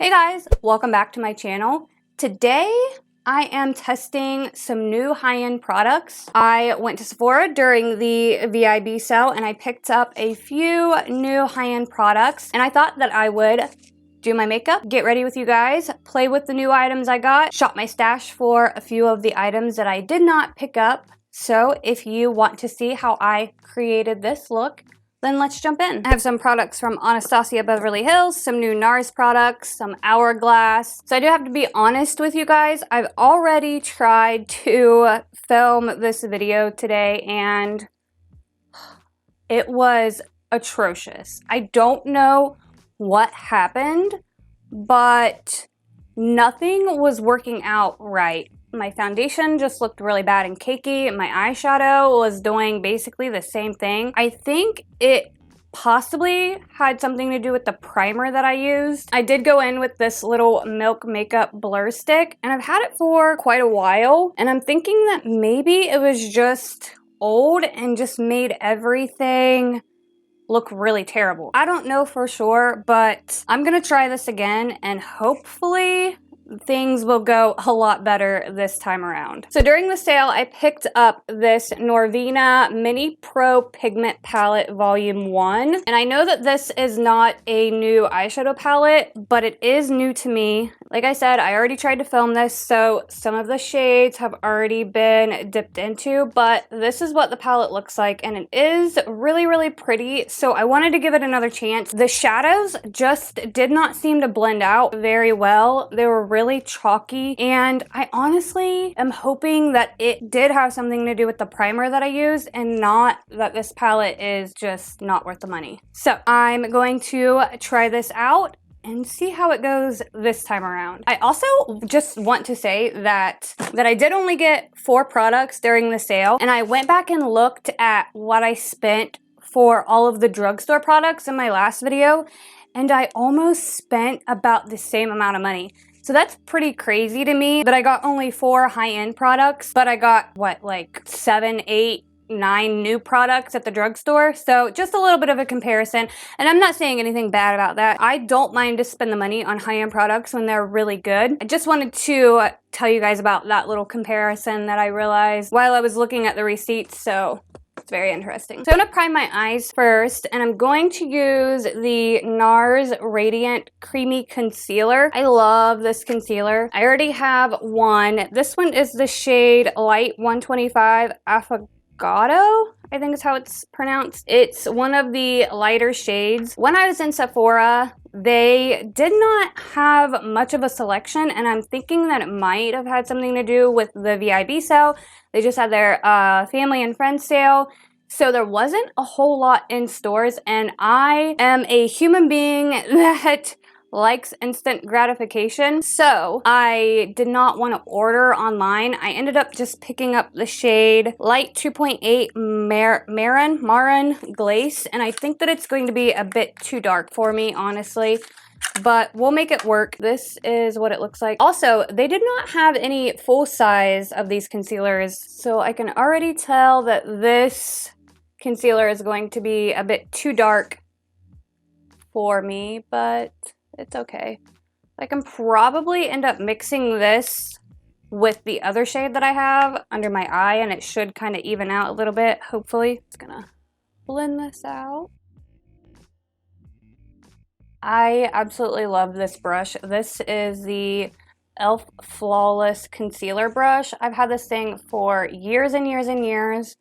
Hey guys, welcome back to my channel. Today I am testing some new high-end products. I went to Sephora during the VIB sale and I picked up a few new high-end products, and I thought that I would do my makeup, get ready with you guys, play with the new items I got, shop my stash for a few of the items that I did not pick up. So if you want to see how I created this look, then let's jump in. I have some products from Anastasia Beverly Hills, some new Nars products, some Hourglass. So I do have to be honest with you guys. I've already tried to film this video today and it was atrocious. I don't know what happened, but nothing was working out right. My foundation just looked really bad and cakey. My eyeshadow was doing basically the same thing. I think it possibly had something to do with the primer that I used. I did go in with this little Milk Makeup Blur Stick, and I've had it for quite a while, and I'm thinking that maybe it was just old and just made everything look really terrible. I don't know for sure, but I'm gonna try this again and hopefully things will go a lot better this time around. So during the sale, I picked up this Norvina Mini Pro Pigment Palette Volume 1. And I know that this is not a new eyeshadow palette, but it is new to me. Like I said, I already tried to film this, so some of the shades have already been dipped into, but this is what the palette looks like, and it is really, really pretty, so I wanted to give it another chance. The shadows just did not seem to blend out very well. They were really chalky, and I honestly am hoping that it did have something to do with the primer that I used and not that this palette is just not worth the money. So I'm going to try this out and see how it goes this time around. I also just want to say that I did only get 4 products during the sale, and I went back and looked at what I spent for all of the drugstore products in my last video, and I almost spent about the same amount of money. So that's pretty crazy to me that I got only 4 high-end products, but I got, what, like 7, 8, 9 new products at the drugstore. So just a little bit of a comparison, and I'm not saying anything bad about that. I don't mind to spend the money on high-end products when they're really good. I just wanted to tell you guys about that little comparison that I realized while I was looking at the receipts, so it's very interesting. So I'm going to prime my eyes first, and I'm going to use the Nars Radiant Creamy Concealer. I love this concealer. I already have one. This one is the shade Light 125 Affogato, I think is how it's pronounced. It's one of the lighter shades. When I was in Sephora, they did not have much of a selection, and I'm thinking that it might have had something to do with the VIB sale. They just had their family and friends sale, so there wasn't a whole lot in stores, and I am a human being that likes instant gratification, so I did not want to order online. I ended up just picking up the shade Light 2.8 Marin Glace, and I think that it's going to be a bit too dark for me, honestly, but we'll make it work. This is what it looks like. Also, they did not have any full size of these concealers, so I can already tell that this concealer is going to be a bit too dark for me, but it's okay. I can probably end up mixing this with the other shade that I have under my eye, and it should kind of even out a little bit, hopefully. It's gonna blend this out. I absolutely love this brush. This is the e.l.f. Flawless Concealer Brush. I've had this thing for years and years and years,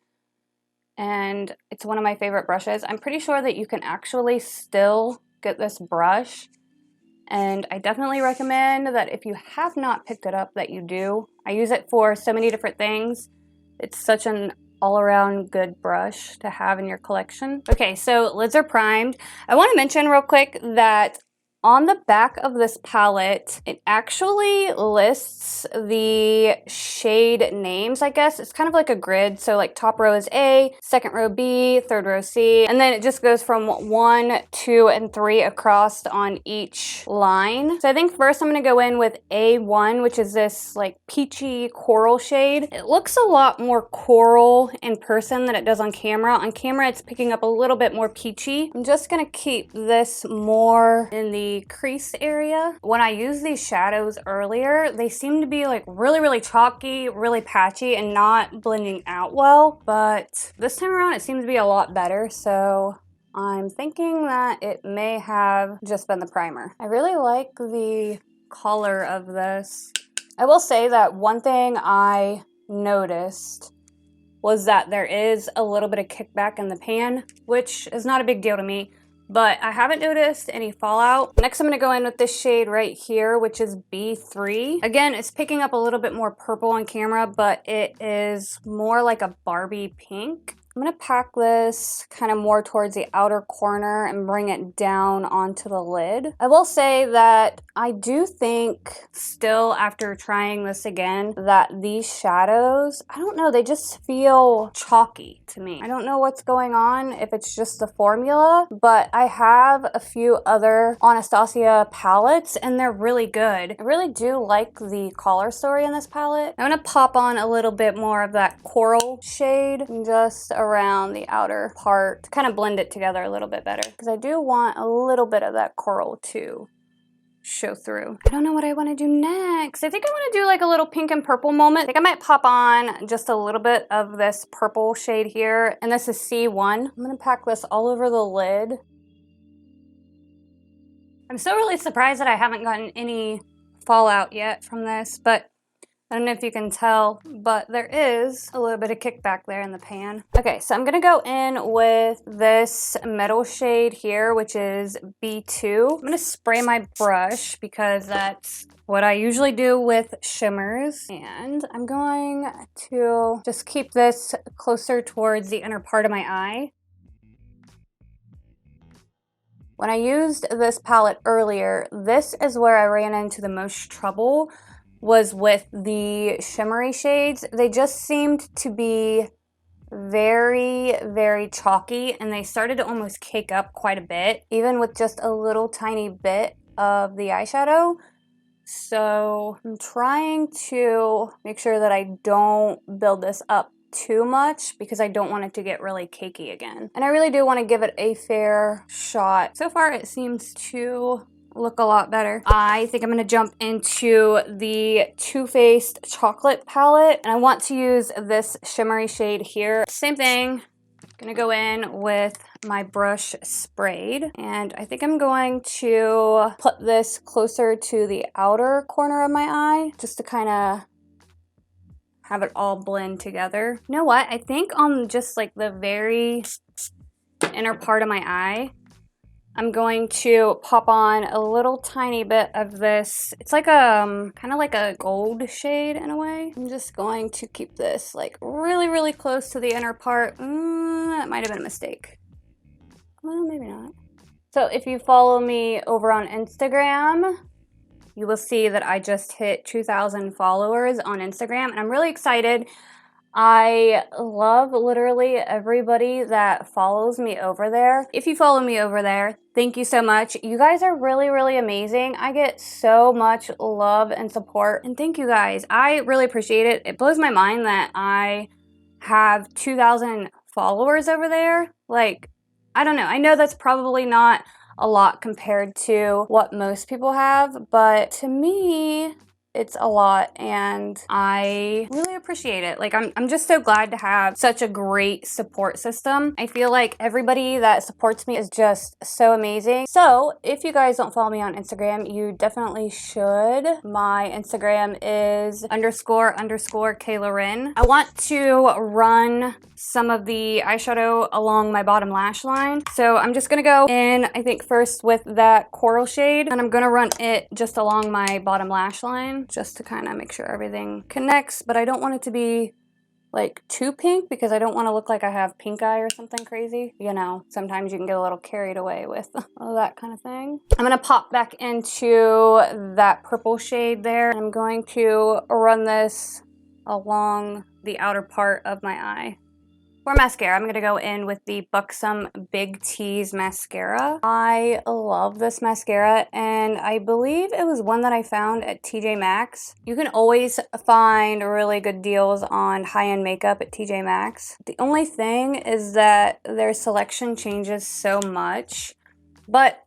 and it's one of my favorite brushes. I'm pretty sure that you can actually still get this brush, and I definitely recommend that if you have not picked it up that you do. I use it for so many different things. It's such an all-around good brush to have in your collection. Okay, so lids are primed. I want to mention real quick that on the back of this palette, it actually lists the shade names, I guess. It's kind of like a grid. So like top row is A, second row B, third row C, and then it just goes from 1, 2, and 3 across on each line. So I think first I'm gonna go in with A1, which is this like peachy coral shade. It looks a lot more coral in person than it does on camera. On camera, it's picking up a little bit more peachy. I'm just gonna keep this more in the the crease area. When I used these shadows earlier, they seemed to be like really chalky, really patchy, and not blending out well. But this time around, it seems to be a lot better. So I'm thinking that it may have just been the primer. I really like the color of this. I will say that one thing I noticed was that there is a little bit of kickback in the pan, which is not a big deal to me, but I haven't noticed any fallout. Next, I'm gonna go in with this shade right here, which is B3. Again, it's picking up a little bit more purple on camera, but it is more like a Barbie pink. I'm gonna pack this kind of more towards the outer corner and bring it down onto the lid. I will say that I do think still, after trying this again, that these shadows, I don't know, they just feel chalky to me. I don't know what's going on, if it's just the formula, but I have a few other Anastasia palettes and they're really good. I really do like the color story in this palette. I'm gonna pop on a little bit more of that coral shade just around the outer part to kind of blend it together a little bit better, because I do want a little bit of that coral to show through. I don't know what I want to do next. I think I want to do like a little pink and purple moment. I think I might pop on just a little bit of this purple shade here, and this is C1. I'm gonna pack this all over the lid. I'm still really surprised that I haven't gotten any fallout yet from this, but I don't know if you can tell, but there is a little bit of kickback there in the pan. Okay, so I'm gonna go in with this metal shade here, which is B2. I'm gonna spray my brush because that's what I usually do with shimmers. And I'm going to just keep this closer towards the inner part of my eye. When I used this palette earlier, this is where I ran into the most trouble, was with the shimmery shades. They just seemed to be very chalky, and they started to almost cake up quite a bit, even with just a little tiny bit of the eyeshadow. So I'm trying to make sure that I don't build this up too much because I don't want it to get really cakey again. And I really do want to give it a fair shot. So far it seems to look a lot better. I think I'm gonna jump into the Too Faced chocolate palette, and I want to use this shimmery shade here. Same thing, gonna go in with my brush sprayed, and I think I'm going to put this closer to the outer corner of my eye just to kind of have it all blend together. You know what? I think on just like the very inner part of my eye, I'm going to pop on a little tiny bit of this. It's like a kind of like a gold shade in a way. I'm just going to keep this like really close to the inner part. That might have been a mistake. Well, maybe not. So if you follow me over on Instagram, you will see that I just hit 2,000 followers on Instagram, and I'm really excited. I love literally everybody that follows me over there. If you follow me over there, thank you so much. You guys are really amazing. I get so much love and support, and thank you guys. I really appreciate it. It blows my mind that I have 2,000 followers over there. Like, I don't know. I know that's probably not a lot compared to what most people have, but to me, it's a lot, and I really appreciate it. Like, I'm just so glad to have such a great support system. I feel like everybody that supports me is just so amazing. So if you guys don't follow me on Instagram, you definitely should. My Instagram is __ KLoren. I want to run some of the eyeshadow along my bottom lash line. So I'm just gonna go in, I think first with that coral shade, and I'm gonna run it just along my bottom lash line, just to kind of make sure everything connects, but I don't want it to be like too pink because I don't want to look like I have pink eye or something crazy. You know, sometimes you can get a little carried away with all that kind of thing. I'm going to pop back into that purple shade there. I'm going to run this along the outer part of my eye. For mascara, I'm going to go in with the Buxom Big T's mascara. I love this mascara, and I believe it was one that I found at TJ Maxx. You can always find really good deals on high-end makeup at TJ Maxx. The only thing is that their selection changes so much, but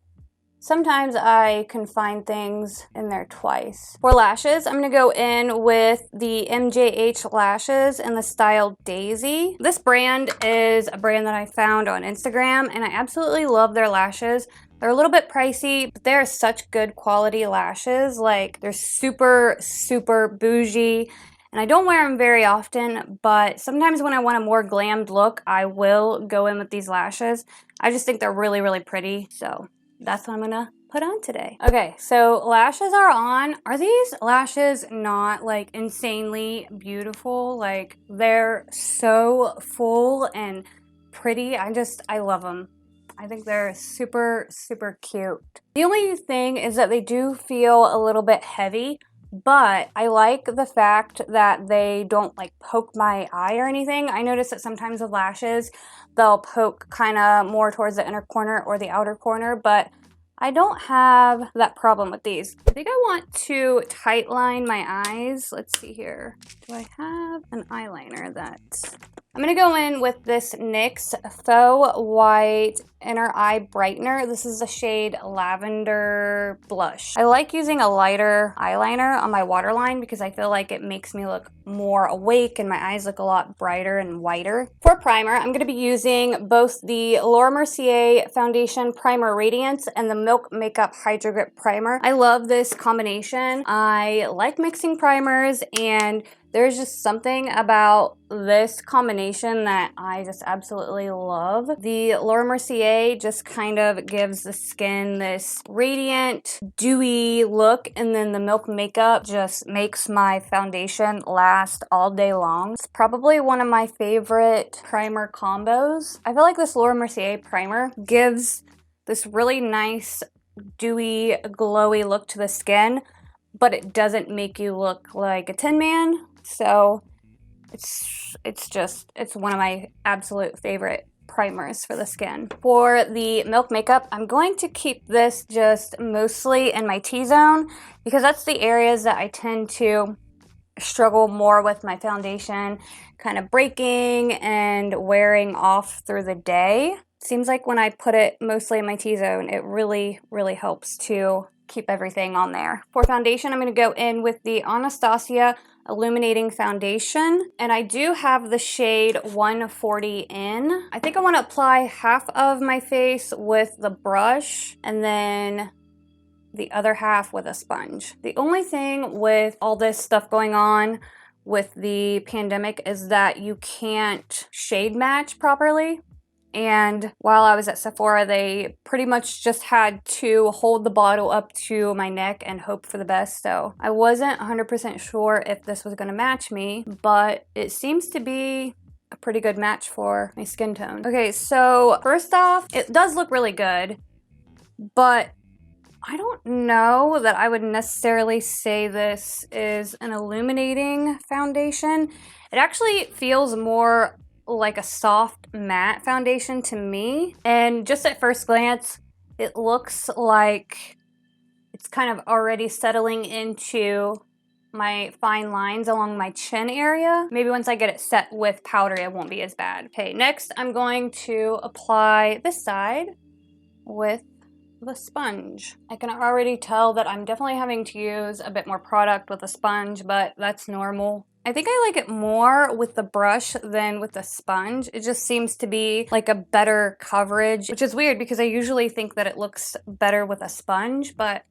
sometimes I can find things in there twice. For lashes, I'm going to go in with the MJH lashes in the style Daisy. This brand is a brand that I found on Instagram, and I absolutely love their lashes. They're a little bit pricey, but they're such good quality lashes. Like, they're super, super bougie. And I don't wear them very often, but sometimes when I want a more glammed look, I will go in with these lashes. I just think they're really, really pretty. So that's what I'm gonna put on today. Okay, so lashes are on. Are these lashes not like insanely beautiful? Like, they're so full and pretty. I love them. I think they're super, super cute. The only thing is that they do feel a little bit heavy, but I like the fact that they don't like poke my eye or anything. I notice that sometimes with lashes, they'll poke kind of more towards the inner corner or the outer corner, but I don't have that problem with these. I think I want to tight line my eyes. Let's see here. Do I have an eyeliner that... I'm going to go in with this NYX Faux White Inner Eye Brightener. This is the shade Lavender Blush. I like using a lighter eyeliner on my waterline because I feel like it makes me look more awake and my eyes look a lot brighter and whiter. For primer, I'm going to be using both the Laura Mercier Foundation Primer Radiance and the Milk Makeup Hydro Grip Primer. I love this combination. I like mixing primers, and there's just something about this combination that I just absolutely love. The Laura Mercier just kind of gives the skin this radiant, dewy look, and then the Milk Makeup just makes my foundation last all day long. It's probably one of my favorite primer combos. I feel like this Laura Mercier primer gives this really nice, dewy, glowy look to the skin, but it doesn't make you look like a Tin Man. So it's one of my absolute favorite primers for the skin. For the Milk Makeup, I'm going to keep this just mostly in my T-zone because that's the areas that I tend to struggle more with my foundation kind of breaking and wearing off through the day. Seems like when I put it mostly in my T-zone, it really, really helps to keep everything on there. For foundation, I'm going to go in with the Anastasia Illuminating Foundation, and I do have the shade 140 in. I think I want to apply half of my face with the brush and then the other half with a sponge. The only thing with all this stuff going on with the pandemic is that you can't shade match properly. And while I was at Sephora, they pretty much just had to hold the bottle up to my neck and hope for the best. So I wasn't 100% sure if this was going to match me, but it seems to be a pretty good match for my skin tone. Okay, so first off, it does look really good, but I don't know that I would necessarily say this is an illuminating foundation. It actually feels more like a soft matte foundation to me, and just at first glance it looks like it's kind of already settling into my fine lines along my chin area. Maybe once I get it set with powder it won't be as bad. Okay, next I'm going to apply this side with the sponge. I can already tell that I'm definitely having to use a bit more product with a sponge, but that's normal. I think I like it more with the brush than with the sponge. It just seems to be like a better coverage, which is weird because I usually think that it looks better with a sponge, but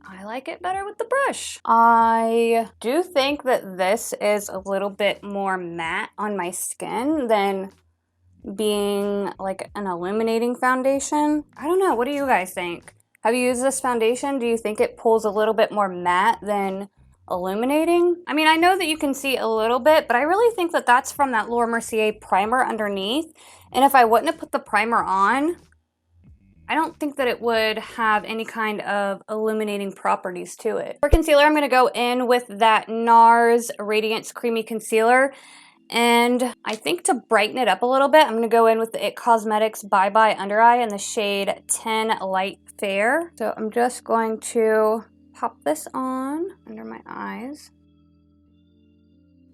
I like it better with the brush. I do think that this is a little bit more matte on my skin than being like an illuminating foundation. I don't know, what do you guys think? Have you used this foundation? Do you think it pulls a little bit more matte than illuminating? I mean, I know that you can see a little bit, but I really think that that's from that Laura Mercier primer underneath. And if I wouldn't have put the primer on, I don't think that it would have any kind of illuminating properties to it. For concealer, I'm going to go in with that Nars Radiance Creamy Concealer. And I think to brighten it up a little bit, I'm going to go in with the IT Cosmetics Bye Bye Under Eye in the shade 10 Light Fair. So I'm just going to pop this on under my eyes.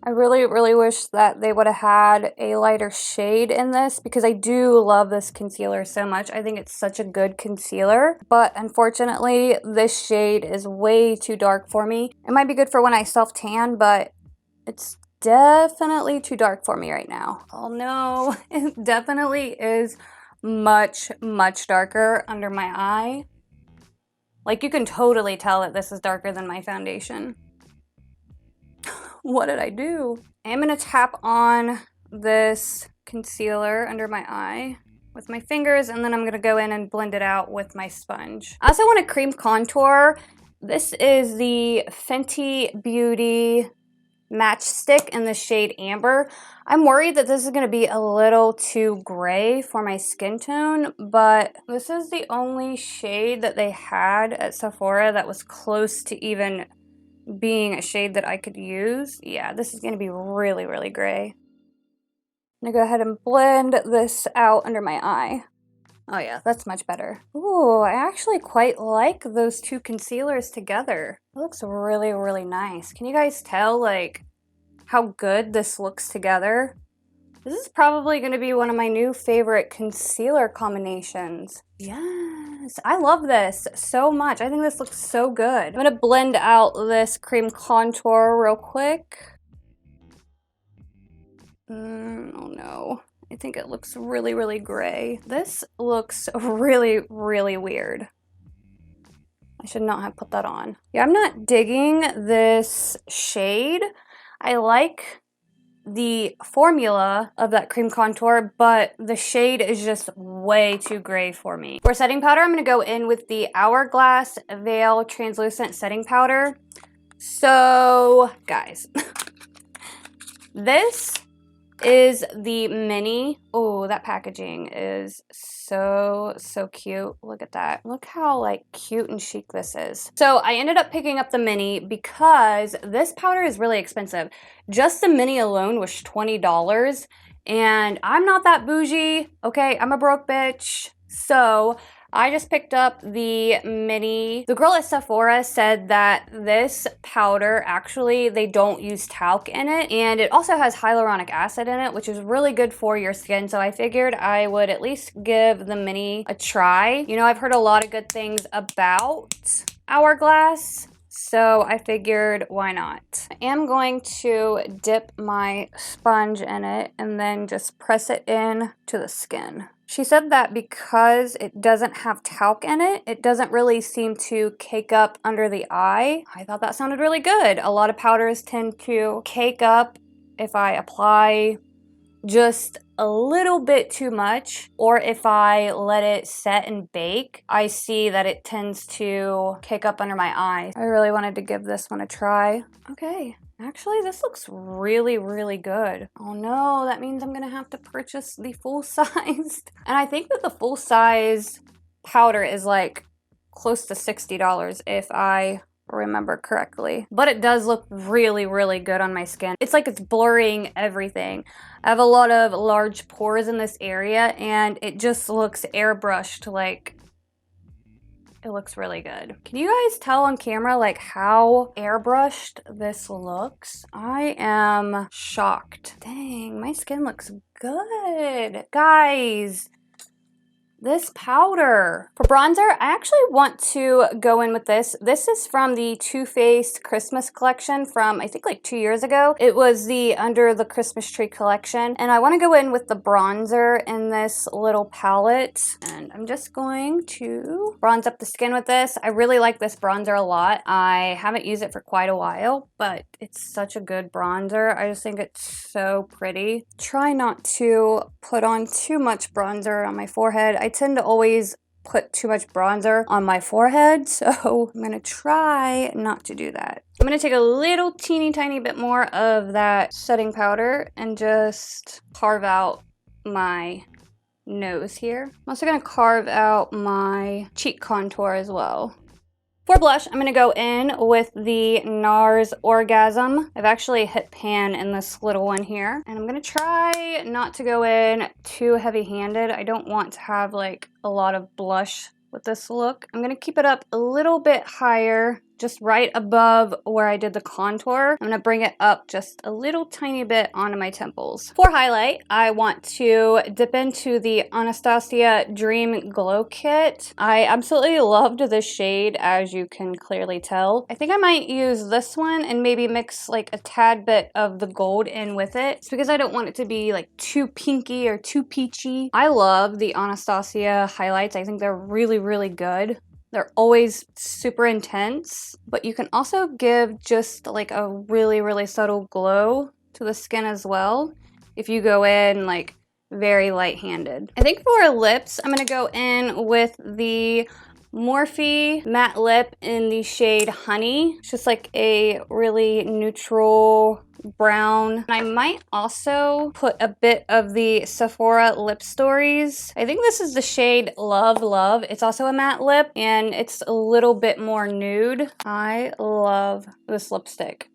I really, really wish that they would have had a lighter shade in this because I do love this concealer so much. I think it's such a good concealer, but unfortunately, this shade is way too dark for me. It might be good for when I self-tan, but it's definitely too dark for me right now. Oh no, it definitely is much, much darker under my eye. Like, you can totally tell that this is darker than my foundation. What did I do? I'm gonna tap on this concealer under my eye with my fingers, and then I'm gonna go in and blend it out with my sponge. I also want a cream contour. This is the Fenty Beauty Matchstick in the shade Amber. I'm worried that this is gonna be a little too gray for my skin tone, but this is the only shade that they had at Sephora that was close to even being a shade that I could use. Yeah, this is going to be really, really gray. I'm going to go ahead and blend this out under my eye. Oh yeah, that's much better. Ooh, I actually quite like those two concealers together. It looks really, really nice. Can you guys tell, like, how good this looks together? This is probably going to be one of my new favorite concealer combinations. Yes, I love this so much. I think this looks so good. I'm going to blend out this cream contour real quick. Oh no, I think it looks really, really gray. This looks really, really weird. I should not have put that on. Yeah, I'm not digging this shade. I like the formula of that cream contour, but the shade is just way too gray for me. For setting powder, I'm going to go in with the Hourglass Veil Translucent Setting Powder. So, guys, this is the mini. Oh, that packaging is so cute. Look at that. Look how like cute and chic this is. So I ended up picking up the mini because this powder is really expensive. Just the mini alone was $20, and I'm not that bougie, okay? I'm a broke bitch. So I just picked up the mini. The girl at Sephora said that this powder, actually, they don't use talc in it, and it also has hyaluronic acid in it, which is really good for your skin, so I figured I would at least give the mini a try. You know, I've heard a lot of good things about Hourglass, so I figured, why not? I am going to dip my sponge in it and then just press it in to the skin. She said that because it doesn't have talc in it, it doesn't really seem to cake up under the eye. I thought that sounded really good. A lot of powders tend to cake up if I apply just a little bit too much, or if I let it set and bake, I see that it tends to cake up under my eye. I really wanted to give this one a try. Okay. Actually, this looks really, really good. Oh no, that means I'm gonna have to purchase the full-sized. And I think that the full-size powder is like close to $60 if I remember correctly. But it does look really, really good on my skin. It's like it's blurring everything. I have a lot of large pores in this area, and it just looks airbrushed. Like, it looks really good. Can you guys tell on camera like how airbrushed this looks? I am shocked. Dang, my skin looks good. Guys, this powder. For bronzer, I actually want to go in with this. This is from the Too Faced Christmas collection from, I think, like 2 years ago. It was the Under the Christmas Tree collection. And I want to go in with the bronzer in this little palette. And I'm just going to bronze up the skin with this. I really like this bronzer a lot. I haven't used it for quite a while, but it's such a good bronzer. I just think it's so pretty. Try not to put on too much bronzer on my forehead. I tend to always put too much bronzer on my forehead, so I'm gonna try not to do that. I'm gonna take a little teeny tiny bit more of that setting powder and just carve out my nose here. I'm also gonna carve out my cheek contour as well. For blush, I'm going to go in with the Nars Orgasm. I've actually hit pan in this little one here. And I'm going to try not to go in too heavy-handed. I don't want to have like a lot of blush with this look. I'm going to keep it up a little bit higher just right above where I did the contour. I'm gonna bring it up just a little tiny bit onto my temples. For highlight, I want to dip into the Anastasia Dream Glow Kit. I absolutely loved this shade, as you can clearly tell. I think I might use this one and maybe mix like a tad bit of the gold in with it. It's because I don't want it to be like too pinky or too peachy. I love the Anastasia highlights. I think they're really, really good. They're always super intense, but you can also give just like a really, really subtle glow to the skin as well if you go in like very light-handed. I think for lips, I'm gonna go in with the Morphe matte lip in the shade Honey. It's just like a really neutral brown. I might also put a bit of the Sephora Lip Stories. I think this is the shade Love Love. It's also a matte lip and it's a little bit more nude. I love this lipstick.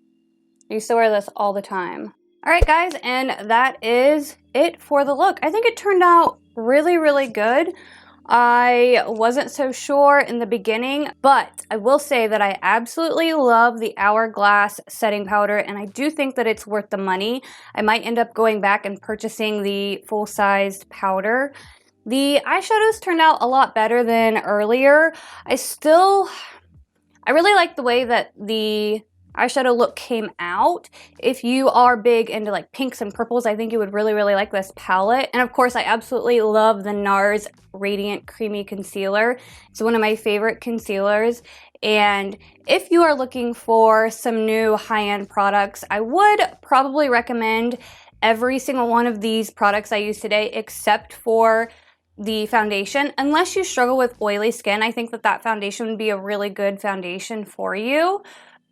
I used to wear this all the time. All right, guys, and that is it for the look. I think it turned out really, really good. I wasn't so sure in the beginning, but I will say that I absolutely love the Hourglass setting powder, and I do think that it's worth the money. I might end up going back and purchasing the full-sized powder. The eyeshadows turned out a lot better than earlier. I really like the way that the eyeshadow look came out. If you are big into like pinks and purples, I think you would really, really like this palette. And of course, I absolutely love the Nars Radiant Creamy Concealer. It's one of my favorite concealers. And if you are looking for some new high-end products, I would probably recommend every single one of these products I use today, except for the foundation. Unless you struggle with oily skin, I think that that foundation would be a really good foundation for you.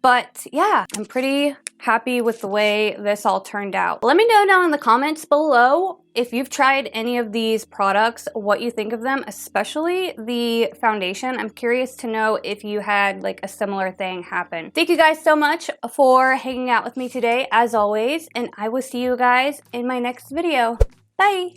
But yeah, I'm pretty happy with the way this all turned out. Let me know down in the comments below if you've tried any of these products, what you think of them, especially the foundation. I'm curious to know if you had like a similar thing happen. Thank you guys so much for hanging out with me today, as always, and I will see you guys in my next video. Bye!